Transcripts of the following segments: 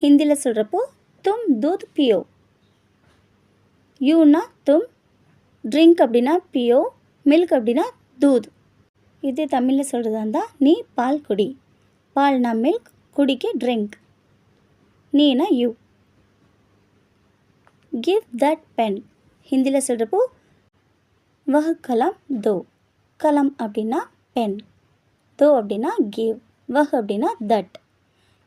ஹிந்தியில் சொல்கிறப்போ தும் தூத் பியோ. யூனா தும், ட்ரிங்க் அப்படின்னா பியோ, மில்க் அப்படின்னா தூத். இதே தமிழில் சொல்கிறதா இருந்தால் நீ பால் குடி. பால்னா மில்க், குடிக்கு ட்ரிங்க். நீனா யூ. Give that pen. ஹிந்தியில் சொல்கிறப்போ வஹ் கலம் தோ. கலம் அப்படின்னா பென், தோ அப்படின்னா கிவ், வஹ் அப்படின்னா தட்.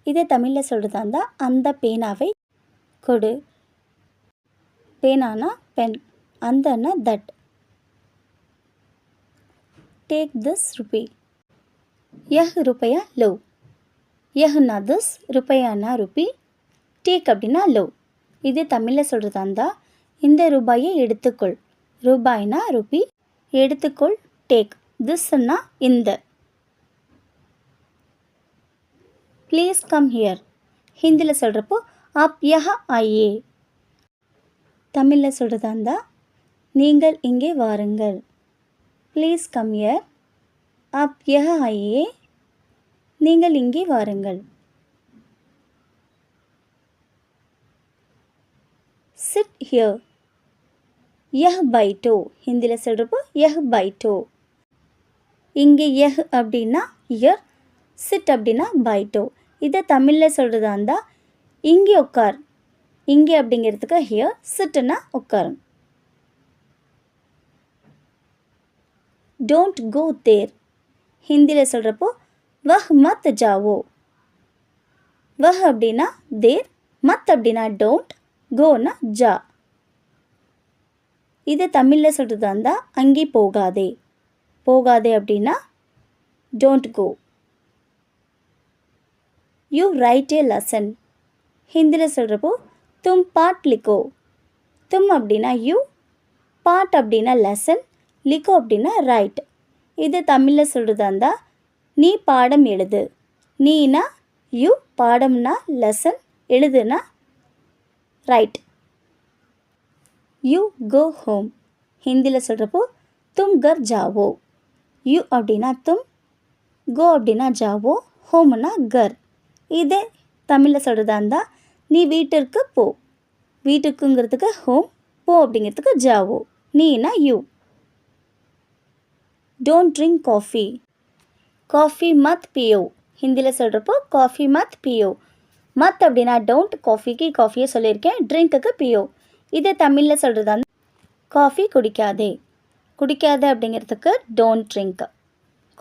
இதே தமிழில் சொல்கிறதா இருந்தால் அந்த பேனாவை கொடு. பேனானா பென், அந்தனா தட். Take this rupee. யஹ் ருபயா லோ. யஹ்னா திஸ், ருபயானா ருபி, டேக் அப்படின்னா லோ. இதே தமிழில் சொல்கிறதா இருந்தால் இந்த ரூபாயை எடுத்துக்கொள். ரூபாய்னா ருபி, எடுத்துக்கொள் டேக். திஸ்ன்னா இந்த. Please come here. ஹிந்தியில் சொல்கிறப்போ ஆப் யஹா ஆயே. தமிழில் சொல்கிறதா இருந்தால் நீங்கள் இங்கே வாருங்கள். ப்ளீஸ் கம் ஹியர், ஆப் யஹா ஆயே, நீங்கள் இங்கே வாருங்கள். Sit here. யஹ் பைட்டோ. ஹிந்தியில் சொல்கிறப்போ யஹ் பைட்டோ. இங்கே யஹ் அப்படின்னா இயர், சிட் அப்படின்னா பைட்டோ. இதை தமிழில் சொல்கிறதா இருந்தால் இங்கே உட்கார். இங்கே அப்படிங்கிறதுக்கு ஹியர், சிட்டுன்னா உட்காரும். டோன்ட் கோ தேர். ஹிந்தியில் சொல்கிறப்போ வஹ் மத் ஜாவோ. வஹ் அப்படின்னா தேர், மத் அப்படின்னா டோன்ட், கோனா ஜா. இதை தமிழில் சொல்கிறதா இருந்தால் அங்கே போகாதே. போகாதே அப்படின்னா don't go. You write a lesson. ஹிந்தியில் சொல்கிறப்போ தும் பாட் லிக்கோ. தும் அப்படின்னா யூ, பாட் அப்படின்னா லெசன், லிக்கோ அப்படின்னா ரைட். இது தமிழில் சொல்கிறதா இருந்தால் நீ பாடம் எழுது. நீனா யூ, பாடம்னா லெசன், எழுதுனா ரைட். You go home. ஹிந்தியில் சொல்கிறப்போ தும் கர் ஜாவோ. யூ அப்படின்னா தும், கோ அப்படின்னா ஜாவோ, ஹோம்னா கர். இதே தமிழில் சொல்கிறதா இருந்தால் நீ வீட்டிற்கு போ. வீட்டுக்குங்கிறதுக்கு ஹோம், போ அப்படிங்கிறதுக்கு Zhao. Neena you. Don't drink coffee. Coffee மத் பியோ. ஹிந்தியில் சொல்கிறப்போ காஃபி மத் பியோ. மத் அப்படின்னா டோன்ட், காஃபிக்கு காஃபியை சொல்லியிருக்கேன், ட்ரிங்க்குக்கு பியோ. இதே தமிழில் சொல்கிறதா இருந்தால் காஃபி குடிக்காதே. குடிக்காத அப்படிங்கிறதுக்கு டோன்ட் ட்ரிங்க்,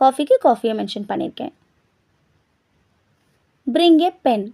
காஃபிக்கு காஃபியை மென்ஷன் பண்ணியிருக்கேன். பிரிங் ஏ பென்.